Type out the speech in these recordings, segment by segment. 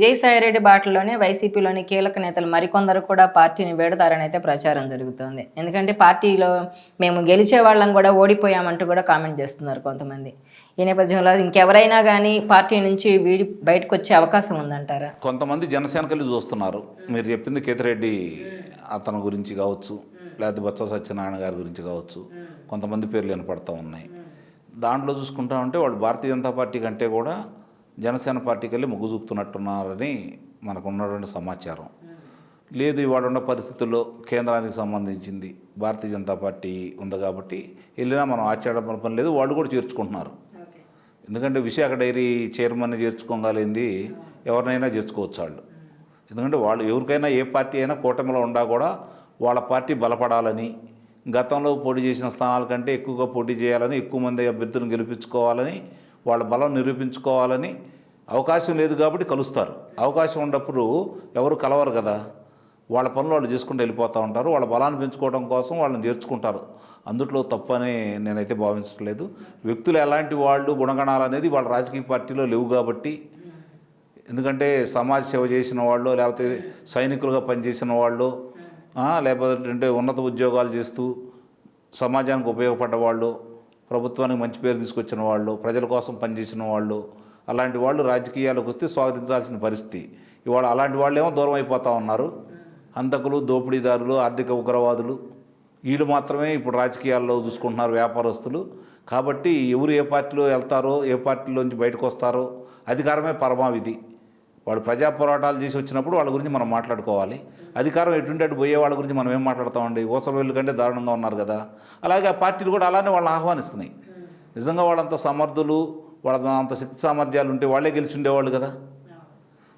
విజయసాయిరెడ్డి బాటలోనే వైసీపీలోని కీలక నేతలు మరికొందరు కూడా పార్టీని వీడతారని అయితే ప్రచారం జరుగుతోంది. ఎందుకంటే పార్టీలో మేము గెలిచే వాళ్ళం కూడా ఓడిపోయామంటూ కూడా కామెంట్ చేస్తున్నారు కొంతమంది. ఈ నేపథ్యంలో ఇంకెవరైనా కానీ పార్టీ నుంచి వీడి బయటకు వచ్చే అవకాశం ఉందంటారా? కొంతమంది జనసేనకలు చూస్తున్నారు. మీరు చెప్పింది కేతిరెడ్డి అతని గురించి కావచ్చు, లేకపోతే బొత్స సత్యనారాయణ గారి గురించి కావచ్చు, కొంతమంది పేర్లు వినపడతా ఉన్నాయి. దాంట్లో చూసుకుంటా ఉంటే వాళ్ళు భారతీయ జనతా పార్టీ కంటే కూడా జనసేన పార్టీకి వెళ్ళి మొగ్గు చూపుతున్నట్టున్నారని మనకు ఉన్నటువంటి సమాచారం. లేదు, ఇవాళ ఉన్న పరిస్థితుల్లో కేంద్రానికి సంబంధించింది భారతీయ జనతా పార్టీ ఉంది కాబట్టి వెళ్ళినా మనం ఆశ్చర్యపడ పని లేదు, వాళ్ళు కూడా చేర్చుకుంటున్నారు. ఎందుకంటే విశాఖ డైరీ చైర్మన్ని చేర్చుకోగలిగింది ఎవరినైనా చేర్చుకోవచ్చు వాళ్ళు. ఎందుకంటే వాళ్ళు ఎవరికైనా ఏ పార్టీ అయినా కూటమిలో ఉండా కూడా వాళ్ళ పార్టీ బలపడాలని, గతంలో పోటీ చేసిన స్థానాల కంటే ఎక్కువగా పోటీ చేయాలని, ఎక్కువ మంది అభ్యర్థులను గెలిపించుకోవాలని, వాళ్ళ బలం నిరూపించుకోవాలని అవకాశం లేదు కాబట్టి కలుస్తారు. అవకాశం ఉన్నప్పుడు ఎవరు కలవరు కదా, వాళ్ళ పనులు వాళ్ళు చేసుకుంటూ వెళ్ళిపోతూ ఉంటారు. వాళ్ళ బలాన్ని పెంచుకోవడం కోసం వాళ్ళని చేర్చుకుంటారు. అందుట్లో తప్పని నేనైతే భావించట్లేదు. వ్యక్తులు ఎలాంటి వాళ్ళు గుణగణాలు అనేది వాళ్ళ రాజకీయ పార్టీలో లేవు కాబట్టి, ఎందుకంటే సమాజ సేవ చేసిన వాళ్ళు, లేకపోతే సైనికులుగా పనిచేసిన వాళ్ళు, లేకపోతే ఉన్నత ఉద్యోగాలు చేస్తూ సమాజానికి ఉపయోగపడ్డ వాళ్ళు, ప్రభుత్వానికి మంచి పేరు తీసుకొచ్చిన వాళ్ళు, ప్రజల కోసం పనిచేసిన వాళ్ళు, అలాంటి వాళ్ళు రాజకీయాలకు వస్తే స్వాగతించాల్సిన పరిస్థితి. ఇవాళ అలాంటి వాళ్ళేమో దూరం అయిపోతూ ఉన్నారు. హంతకులు, దోపిడీదారులు, ఆర్థిక ఉగ్రవాదులు వీళ్ళు మాత్రమే ఇప్పుడు రాజకీయాల్లో చూసుకుంటున్నారు, వ్యాపారస్తులు. కాబట్టి ఎవరు ఏ పార్టీలో వెళ్తారో, ఏ పార్టీలోంచి బయటకు వస్తారో అధికారమే పరమావిధి. వాళ్ళు ప్రజా పోరాటాలు చేసి వచ్చినప్పుడు వాళ్ళ గురించి మనం మాట్లాడుకోవాలి. అధికారం ఎటువంటి అటు పోయే వాళ్ళ గురించి మనం ఏం మాట్లాడతామండి? ఊసరవెల్లు కంటే దారుణంగా ఉన్నారు కదా. అలాగే ఆ పార్టీలు కూడా అలానే వాళ్ళని ఆహ్వానిస్తున్నాయి. నిజంగా వాళ్ళంత సమర్థులు, వాళ్ళ అంత శక్తి సామర్థ్యాలు ఉంటే వాళ్ళే గెలిచి ఉండేవాళ్ళు కదా.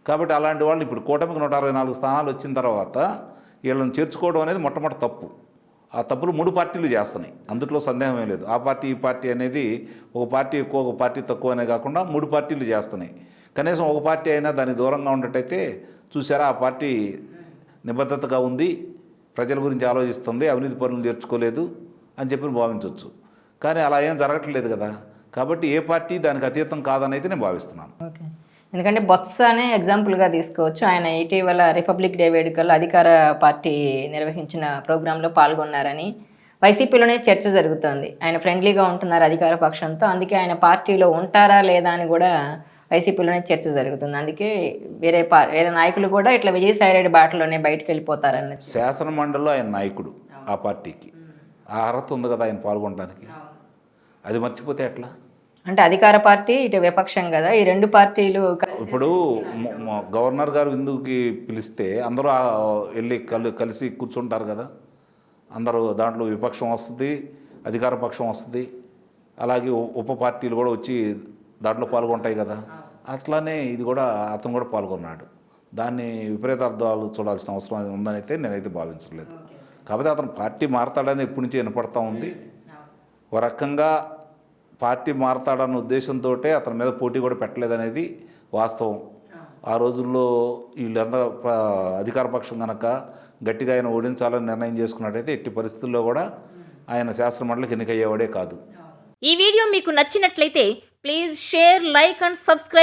కాబట్టి అలాంటి వాళ్ళు ఇప్పుడు కూటమికి 164 స్థానాలు వచ్చిన తర్వాత వీళ్ళని చేర్చుకోవడం అనేది మొట్టమొదటి తప్పు. ఆ తప్పులు 3 పార్టీలు చేస్తున్నాయి, అందులో సందేహమే లేదు. ఆ పార్టీ ఈ పార్టీ అనేది ఒక పార్టీ ఎక్కువ ఒక పార్టీ తక్కువ అనే కాకుండా 3 పార్టీలు చేస్తున్నాయి. కనీసం ఒక పార్టీ అయినా దానికి దూరంగా ఉండేటైతే చూసారా, ఆ పార్టీ నిబద్ధతగా ఉంది, ప్రజల గురించి ఆలోచిస్తుంది, అవినీతి పనులు చేర్చుకోలేదు అని చెప్పి భావించవచ్చు. కానీ అలా ఏం జరగట్లేదు కదా. కాబట్టి ఏ పార్టీ దానికి అతీతం కాదని అయితే నేను భావిస్తున్నాను. ఓకే, ఎందుకంటే బొత్సనే ఎగ్జాంపుల్గా తీసుకోవచ్చు. ఆయన ఇటీవల రిపబ్లిక్ డే వేడుకల్లో అధికార పార్టీ నిర్వహించిన ప్రోగ్రాంలో పాల్గొన్నారని వైసీపీలోనే చర్చ జరుగుతోంది. ఆయన ఫ్రెండ్లీగా ఉంటున్నారు అధికార పక్షంతో, అందుకే ఆయన పార్టీలో ఉంటారా లేదా అని కూడా వైసీపీలోనే చర్చ జరుగుతుంది. అందుకే వేరే నాయకులు కూడా ఇట్లా విజయసాయిరెడ్డి బాటలోనే బయటకు వెళ్ళిపోతారని. శాసన మండలిలో ఆయన నాయకుడు, ఆ పార్టీకి ఆ అర్హత ఉంది కదా ఆయన పాల్గొనడానికి. అది మర్చిపోతే ఎట్లా? అంటే అధికార పార్టీ ఇటు విపక్షం కదా, ఈ 2 పార్టీలు. ఇప్పుడు గవర్నర్ గారు విందుకి పిలిస్తే అందరూ వెళ్ళి కలిసి కూర్చుంటారు కదా. అందరూ దాంట్లో విపక్షం వస్తుంది, అధికార పక్షం వస్తుంది, అలాగే ఉప పార్టీలు కూడా వచ్చి దాంట్లో పాల్గొంటాయి కదా. అట్లానే ఇది కూడా అతను కూడా పాల్గొన్నాడు. దాన్ని విపరీతార్థాలు చూడాల్సిన అవసరం ఉందని అయితే నేనైతే భావించలేదు. కాకపోతే అతను పార్టీ మారతాడని ఎప్పటి నుంచి వినపడతా ఉంది. ఒక రకంగా పార్టీ మారతాడన్న ఉద్దేశంతో అతని మీద పోటీ కూడా పెట్టలేదనేది వాస్తవం. ఆ రోజుల్లో వీళ్ళందరూ అధికార పక్షం కనుక గట్టిగా ఆయన ఓడించాలని నిర్ణయం చేసుకున్నట్టయితే ఎట్టి పరిస్థితుల్లో కూడా ఆయన శాసనమండలికి ఎన్నికయ్యేవాడే కాదు. ఈ వీడియో మీకు నచ్చినట్లయితే please share, like and subscribe